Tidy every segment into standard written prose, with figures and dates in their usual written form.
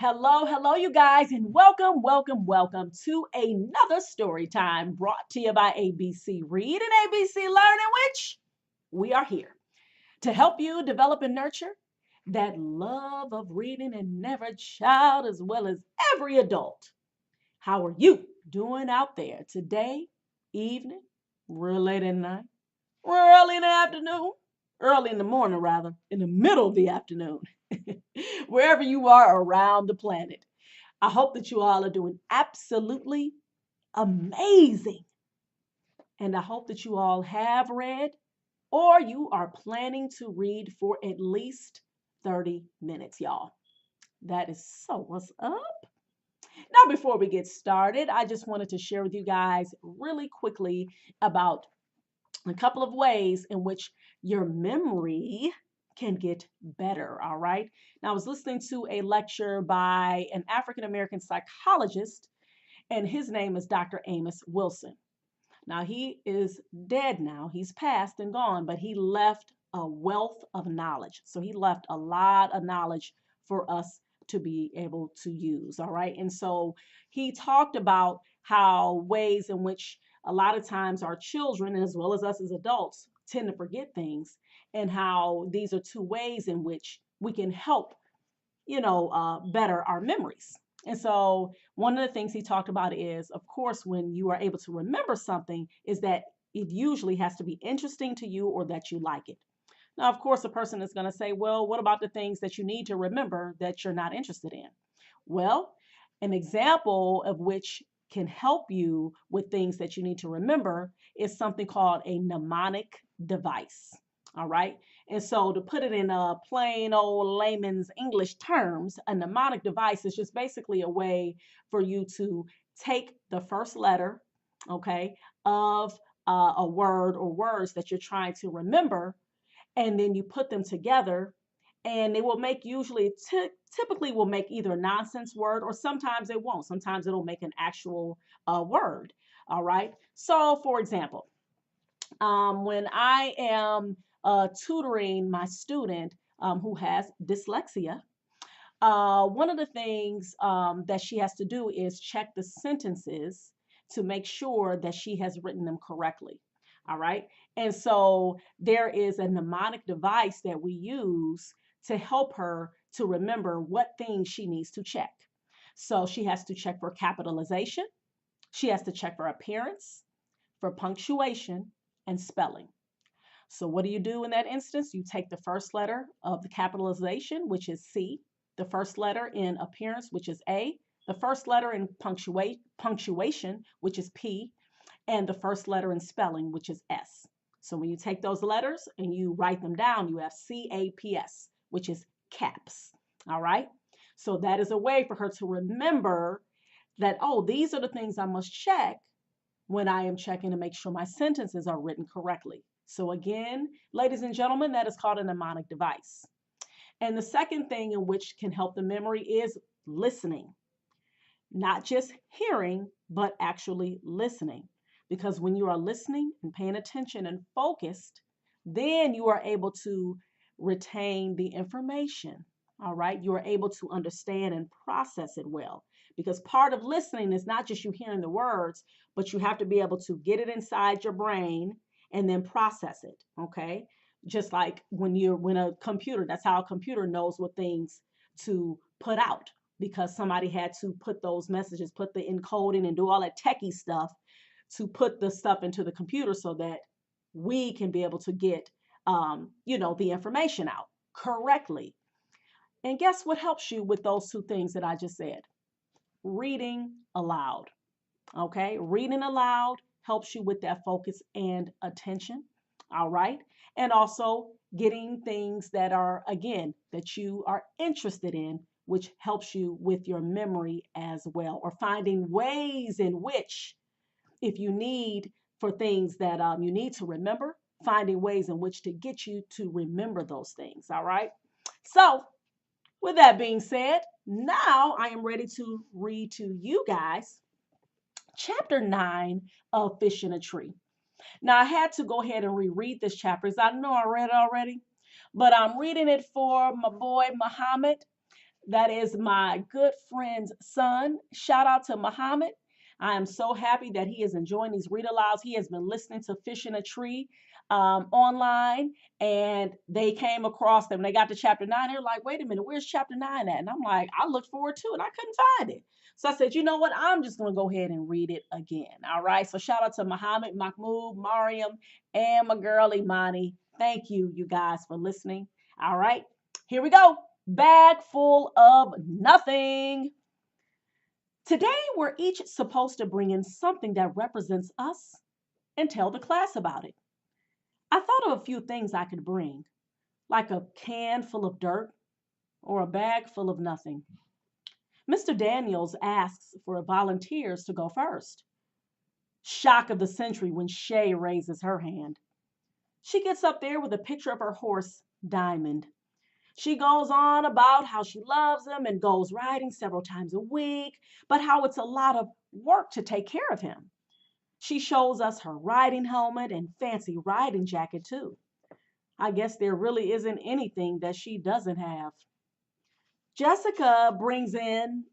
Hello, hello, you guys, and welcome, welcome, welcome to another story time brought to you by ABC Read and ABC Learn, in which we are here to help you develop and nurture that love of reading in every child as well as every adult. How are you doing out there today, evening, real late at night, early in the afternoon, early in the morning, rather, in the middle of the afternoon, wherever you are around the planet? I hope that you all are doing absolutely amazing. And I hope that you all have read or you are planning to read for at least 30 minutes, y'all. That is so what's up. Now, before we get started, I just wanted to share with you guys really quickly about a couple of ways in which your memory can get better. All right. Now, I was listening to a lecture by an African American psychologist, and his name is Dr. Amos Wilson. Now, he is dead now, he's passed and gone, but he left a wealth of knowledge. So, he left a lot of knowledge for us to be able to use. All right. And so, he talked about how ways in which a lot of times our children, as well as us as adults, tend to forget things, and how these are two ways in which we can help better our memories. And so one of the things he talked about is, of course, when you are able to remember something, is that it usually has to be interesting to you or that you like it. Now, of course, a person is going to say, well, what about the things that you need to remember that you're not interested in? Well, an example of which can help you with things that you need to remember is something called a mnemonic device. All right. And so, to put it in plain old layman's English terms, a mnemonic device is just basically a way for you to take the first letter, okay, of a word or words that you're trying to remember, and then you put them together, and it will make usually typically will make either a nonsense word, or sometimes it won't. Sometimes it'll make an actual word. All right. So, for example, when I am tutoring my student who has dyslexia, one of the things that she has to do is check the sentences to make sure that she has written them correctly. All right. And so there is a mnemonic device that we use to help her to remember what things she needs to check. So she has to check for capitalization, she has to check for appearance, for punctuation, and spelling. So what do you do in that instance? You take the first letter of the capitalization, which is C, the first letter in appearance, which is A, the first letter in punctuation, which is P, and the first letter in spelling, which is S. So when you take those letters and you write them down, you have CAPS, which is caps. All right. So that is a way for her to remember that, oh, these are the things I must check when I am checking to make sure my sentences are written correctly. So again, ladies and gentlemen, that is called a mnemonic device. And the second thing in which can help the memory is listening. Not just hearing, but actually listening. Because when you are listening and paying attention and focused, then you are able to retain the information. All right. You are able to understand and process it well. Because part of listening is not just you hearing the words, but you have to be able to get it inside your brain and then process it. Okay. Just like when a computer, that's how a computer knows what things to put out, because somebody had to put those messages, put the encoding and do all that techie stuff to put the stuff into the computer so that we can be able to get, the information out correctly. And guess what helps you with those two things that I just said? Reading aloud. Okay. Reading aloud helps you with that focus and attention. All right. And also getting things that are, again, that you are interested in, which helps you with your memory as well, or finding ways in which, if you need for things that you need to remember, finding ways in which to get you to remember those things. All right. So, with that being said, now I am ready to read to you guys chapter 9 of Fish in a Tree. Now, I had to go ahead and reread this chapter, as I know I read it already, but I'm reading it for my boy Muhammad. That is my good friend's son. Shout out to Muhammad. I am so happy that he is enjoying these read alouds. He has been listening to Fish in a Tree online, and they came across them. They got to chapter 9. They're like, wait a minute, where's chapter 9 at? And I'm like, I looked forward to it. I couldn't find it. So I said, you know what? I'm just going to go ahead and read it again. All right. So shout out to Muhammad, Mahmoud, Mariam, and my girl Imani. Thank you, you guys, for listening. All right. Here we go. Bag full of nothing. Today, we're each supposed to bring in something that represents us and tell the class about it. I thought of a few things I could bring, like a can full of dirt or a bag full of nothing. Mr. Daniels asks for volunteers to go first. Shock of the century when Shay raises her hand. She gets up there with a picture of her horse, Diamond. She goes on about how she loves him and goes riding several times a week, but how it's a lot of work to take care of him. She shows us her riding helmet and fancy riding jacket, too. I guess there really isn't anything that she doesn't have. Jessica brings in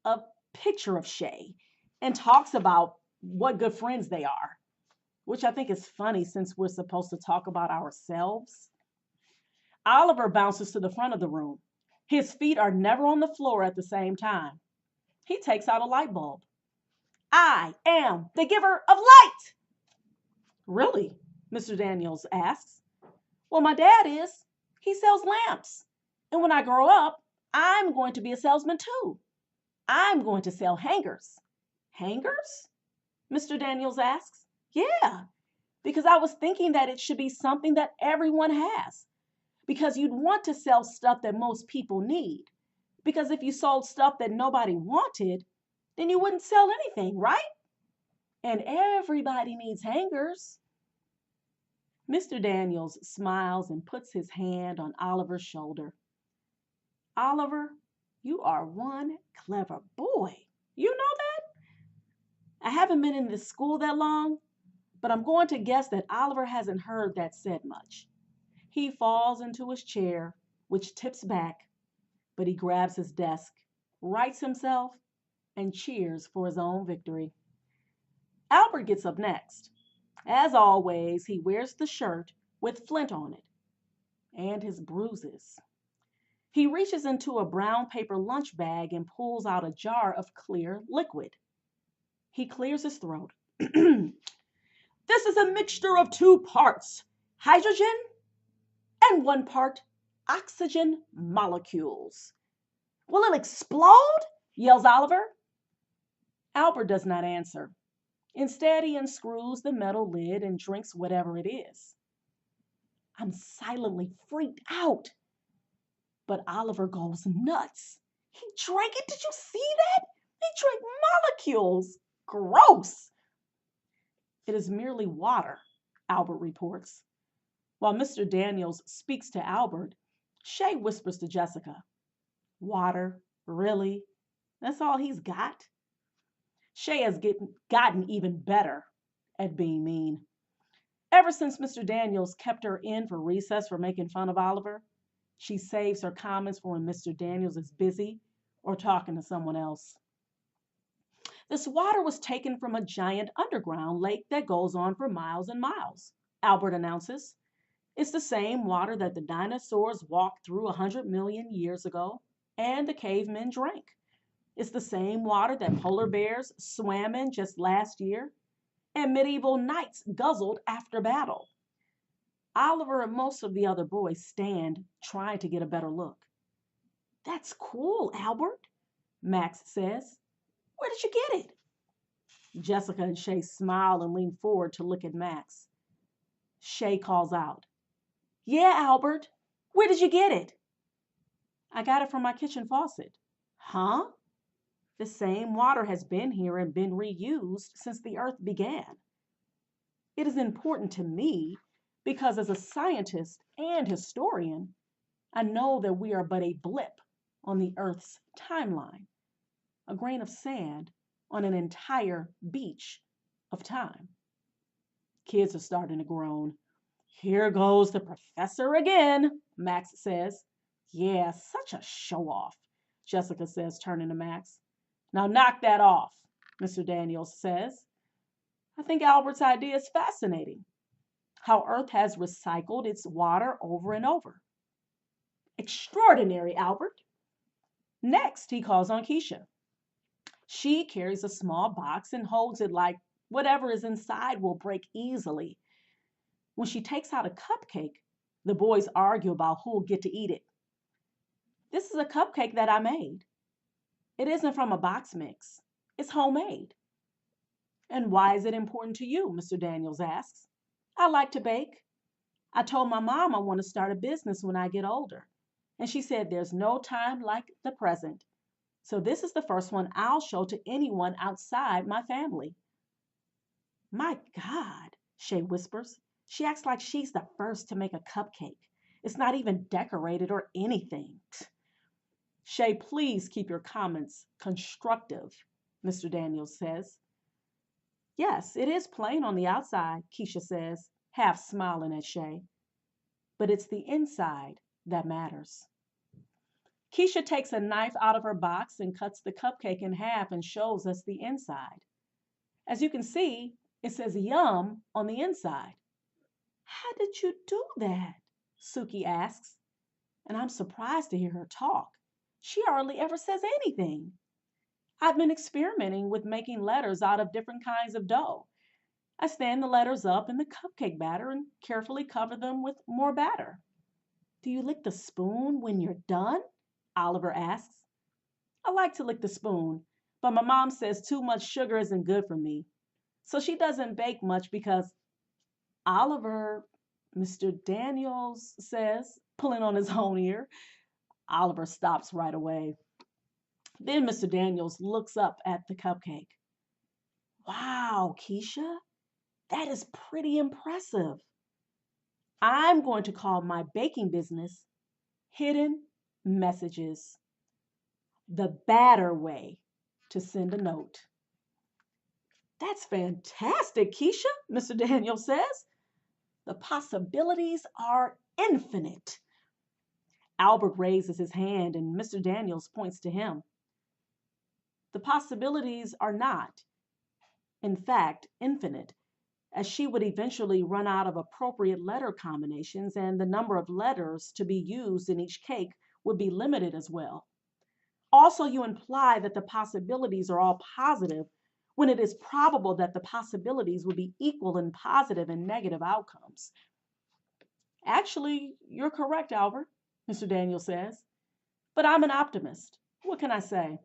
a picture of Shay and talks about what good friends they are, which I think is funny since we're supposed to talk about ourselves. Oliver bounces to the front of the room. His feet are never on the floor at the same time. He takes out a light bulb. I am the giver of light. Really? Mr. Daniels asks. Well, my dad is. He sells lamps. And when I grow up, I'm going to be a salesman too. I'm going to sell hangers. Hangers? Mr. Daniels asks. Yeah, because I was thinking that it should be something that everyone has. Because you'd want to sell stuff that most people need. Because if you sold stuff that nobody wanted, then you wouldn't sell anything, right? And everybody needs hangers. Mr. Daniels smiles and puts his hand on Oliver's shoulder. Oliver, you are one clever boy. You know that? I haven't been in this school that long, but I'm going to guess that Oliver hasn't heard that said much. He falls into his chair, which tips back, but he grabs his desk, rights himself, and cheers for his own victory. Albert gets up next. As always, he wears the shirt with Flint on it and his bruises. He reaches into a brown paper lunch bag and pulls out a jar of clear liquid. He clears his throat. This is a mixture of 2 parts hydrogen and 1 part oxygen molecules. Will it explode? Yells Oliver. Albert does not answer. Instead, he unscrews the metal lid and drinks whatever it is. I'm silently freaked out. But Oliver goes nuts. He drank it. Did you see that? He drank molecules. Gross. It is merely water, Albert reports. While Mr. Daniels speaks to Albert, Shay whispers to Jessica, Water? Really? That's all he's got? Shay has gotten even better at being mean. Ever since Mr. Daniels kept her in for recess for making fun of Oliver, she saves her comments for when Mr. Daniels is busy or talking to someone else. This water was taken from a giant underground lake that goes on for miles and miles, Albert announces. It's the same water that the dinosaurs walked through 100 million years ago and the cavemen drank. It's the same water that polar bears swam in just last year and medieval knights guzzled after battle. Oliver and most of the other boys stand trying to get a better look. That's cool, Albert, Max says. Where did you get it? Jessica and Shay smile and lean forward to look at Max. Shay calls out, Yeah, Albert, where did you get it? I got it from my kitchen faucet. Huh? The same water has been here and been reused since the earth began. It is important to me because as a scientist and historian, I know that we are but a blip on the earth's timeline, a grain of sand on an entire beach of time. Kids are starting to groan. Here goes the professor again, Max says. Yeah, such a show off. Jessica says, turning to Max. Now knock that off, Mr. Daniels says. I think Albert's idea is fascinating. How Earth has recycled its water over and over. Extraordinary, Albert. Next, he calls on Keisha. She carries a small box and holds it like whatever is inside will break easily. When she takes out a cupcake, the boys argue about who'll get to eat it. This is a cupcake that I made. It isn't from a box mix. It's homemade. And why is it important to you? Mr. Daniels asks. I like to bake. I told my mom I want to start a business when I get older. And she said there's no time like the present. So this is the first one I'll show to anyone outside my family. My God, Shay whispers. She acts like she's the first to make a cupcake. It's not even decorated or anything. Shay, please keep your comments constructive, Mr. Daniels says. Yes, it is plain on the outside, Keisha says, half smiling at Shay. But it's the inside that matters. Keisha takes a knife out of her box and cuts the cupcake in half and shows us the inside. As you can see, it says yum on the inside. How did you do that? Suki asks, and I'm surprised to hear her talk. She hardly ever says anything. I've been experimenting with making letters out of different kinds of dough. I stand the letters up in the cupcake batter and carefully cover them with more batter. Do you lick the spoon when you're done? Oliver asks. I like to lick the spoon, but my mom says too much sugar isn't good for me. So she doesn't bake much because Oliver, Mr. Daniels says, pulling on his own ear. Oliver stops right away. Then Mr. Daniels looks up at the cupcake. Wow, Keisha, that is pretty impressive. I'm going to call my baking business Hidden Messages, the better way to send a note. That's fantastic, Keisha, Mr. Daniels says. The possibilities are infinite. Albert raises his hand and Mr. Daniels points to him. The possibilities are not, in fact, infinite, as she would eventually run out of appropriate letter combinations and the number of letters to be used in each cake would be limited as well. Also, you imply that the possibilities are all positive when it is probable that the possibilities would be equal in positive and negative outcomes. Actually, you're correct, Albert, Mr. Daniels says. But I'm an optimist. What can I say?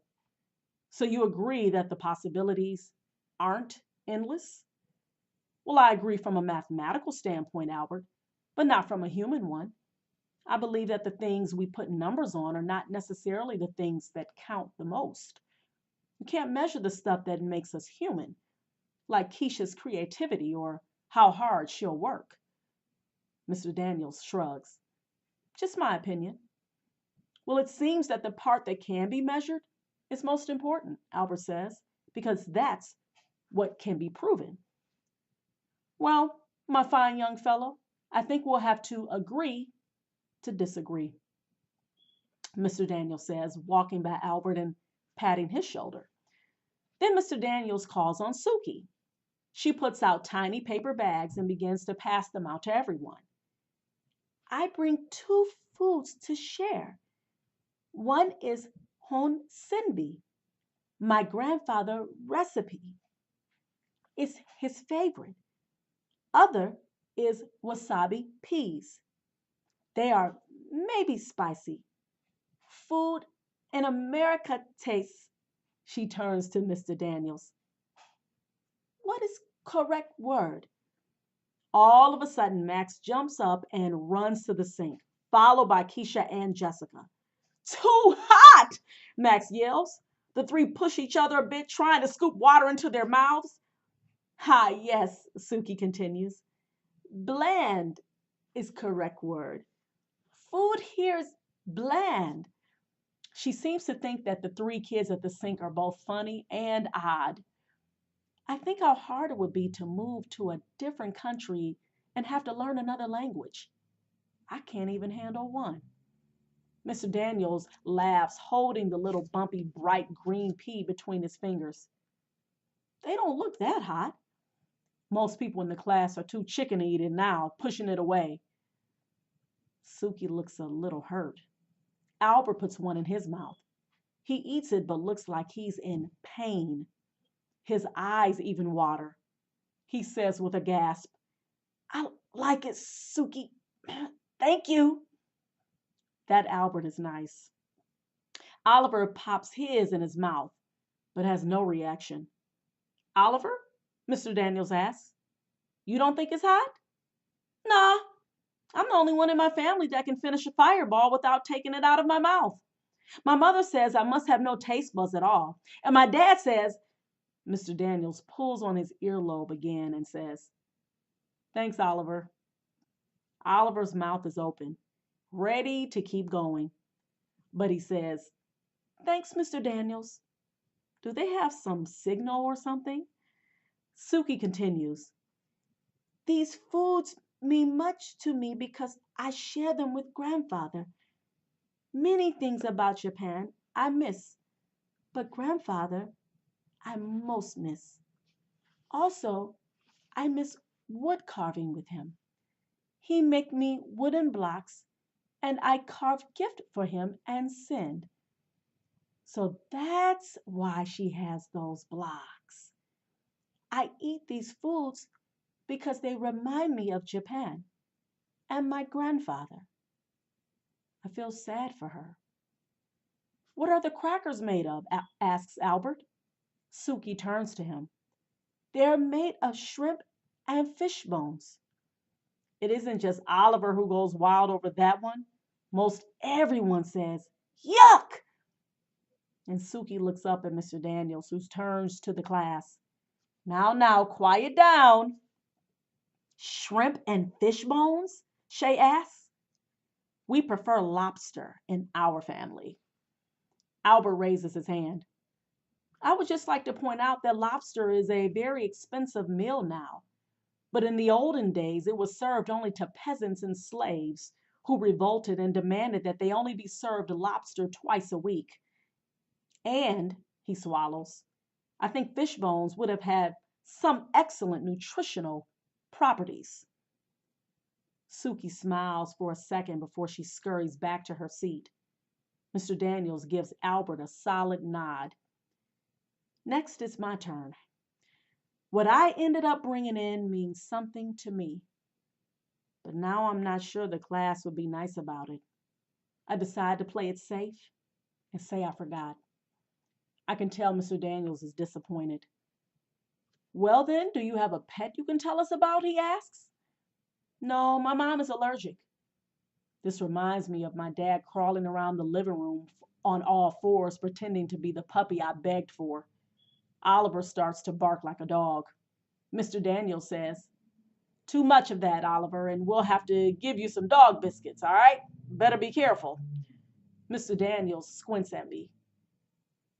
So you agree that the possibilities aren't endless? Well, I agree from a mathematical standpoint, Albert, but not from a human one. I believe that the things we put numbers on are not necessarily the things that count the most. You can't measure the stuff that makes us human, like Keisha's creativity or how hard she'll work. Mr. Daniels shrugs. Just my opinion. Well, it seems that the part that can be measured is most important, Albert says, because that's what can be proven. Well, my fine young fellow, I think we'll have to agree to disagree, Mr. Daniels says, walking by Albert and patting his shoulder. Then Mr. Daniels calls on Suki. She puts out tiny paper bags and begins to pass them out to everyone. I bring two foods to share. One is hon senbi, my grandfather's recipe. It's his favorite. Other is wasabi peas. They are maybe spicy. Food in America tastes. She turns to Mr. Daniels. What is correct word? All of a sudden, Max jumps up and runs to the sink, followed by Keisha and Jessica. Too hot, Max yells. The three push each other a bit, trying to scoop water into their mouths. Ah, yes, Suki continues. Bland is correct word. Food here is bland. She seems to think that the three kids at the sink are both funny and odd. I think how hard it would be to move to a different country and have to learn another language. I can't even handle one. Mr. Daniels laughs, holding the little bumpy, bright green pea between his fingers. They don't look that hot. Most people in the class are too chicken eating now, pushing it away. Suki looks a little hurt. Albert puts one in his mouth. He eats it but looks like he's in pain. His eyes even water. He says with a gasp, I like it, Suki. Thank you. That Albert is nice. Oliver pops his in his mouth, but has no reaction. Oliver? Mr. Daniels asks. You don't think it's hot? Nah, I'm the only one in my family that can finish a fireball without taking it out of my mouth. My mother says I must have no taste buds at all. And my dad says, Mr. Daniels pulls on his earlobe again and says, Thanks, Oliver. Oliver's mouth is open, ready to keep going. But he says, Thanks, Mr. Daniels. Do they have some signal or something? Suki continues, These foods mean much to me because I share them with grandfather. Many things about Japan I miss, but grandfather I most miss. Also, I miss wood carving with him. He make me wooden blocks and I carve gift for him and send. So that's why she has those blocks. I eat these foods because they remind me of Japan and my grandfather. I feel sad for her. What are the crackers made of? Asks Albert. Suki turns to him. They're made of shrimp and fish bones. It isn't just Oliver who goes wild over that one. Most everyone says, Yuck! And Suki looks up at Mr. Daniels, who turns to the class. Now, quiet down. Shrimp and fish bones? Shay asks. We prefer lobster in our family. Albert raises his hand. I would just like to point out that lobster is a very expensive meal now. But in the olden days, it was served only to peasants and slaves who revolted and demanded that they only be served lobster twice a week. And, he swallows, I think fish bones would have had some excellent nutritional properties. Suki smiles for a second before she scurries back to her seat. Mr. Daniels gives Albert a solid nod. Next it's my turn. What I ended up bringing in means something to me. But now I'm not sure the class would be nice about it. I decide to play it safe and say I forgot. I can tell Mr. Daniels is disappointed. Well then, do you have a pet you can tell us about? He asks. No, my mom is allergic. This reminds me of my dad crawling around the living room on all fours, pretending to be the puppy I begged for. Oliver starts to bark like a dog. Mr. Daniels says, Too much of that, Oliver, and we'll have to give you some dog biscuits, all right? Better be careful. Mr. Daniels squints at me.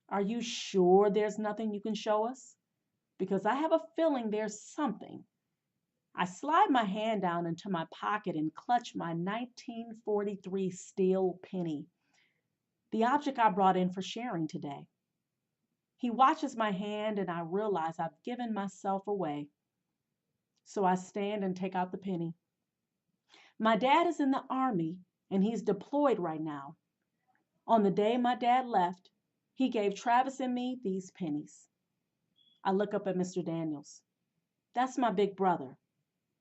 Are you sure there's nothing you can show us? Because I have a feeling there's something. I slide my hand down into my pocket and clutch my 1943 steel penny, the object I brought in for sharing today. He watches my hand and I realize I've given myself away. So I stand and take out the penny. My dad is in the army and he's deployed right now. On the day my dad left, he gave Travis and me these pennies. I look up at Mr. Daniels. That's my big brother.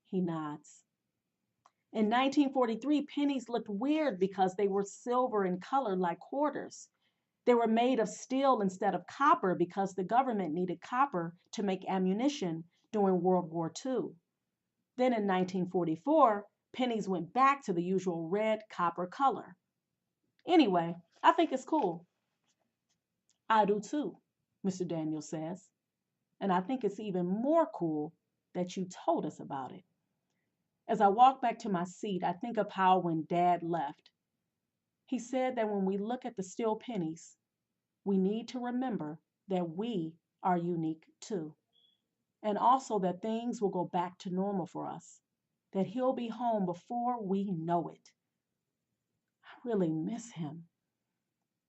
He nods. In 1943, pennies looked weird because they were silver in color like quarters. They were made of steel instead of copper because the government needed copper to make ammunition during World War II. Then in 1944, pennies went back to the usual red copper color. Anyway, I think it's cool. I do too, Mr. Daniels says. And I think it's even more cool that you told us about it. As I walk back to my seat, I think of how when Dad left, he said that when we look at the steel pennies, we need to remember that we are unique too. And also that things will go back to normal for us, that he'll be home before we know it. really miss him.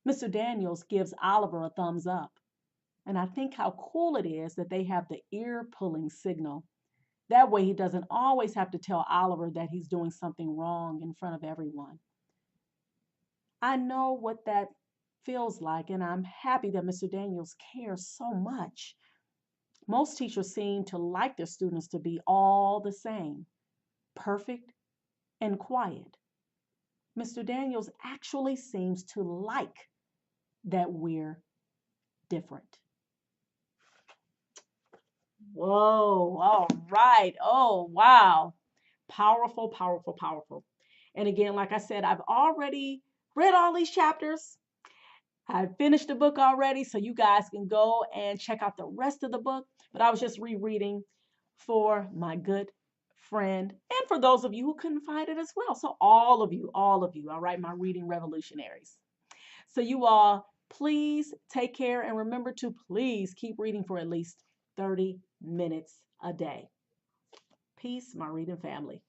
Mr. Daniels gives Oliver a thumbs up. And I think how cool it is that they have the ear pulling signal. That way he doesn't always have to tell Oliver that he's doing something wrong in front of everyone. I know what that feels like, and I'm happy that Mr. Daniels cares so much. Most teachers seem to like their students to be all the same, perfect and quiet. Mr. Daniels actually seems to like that we're different. Whoa, all right. Oh, wow. Powerful, powerful, powerful. And again, like I said, I've already read all these chapters. I finished the book already, so you guys can go and check out the rest of the book. But I was just rereading for my good friend and for those of you who couldn't find it as well. So all of you, all right, my reading revolutionaries. So you all, please take care and remember to please keep reading for at least 30 minutes a day. Peace, my reading family.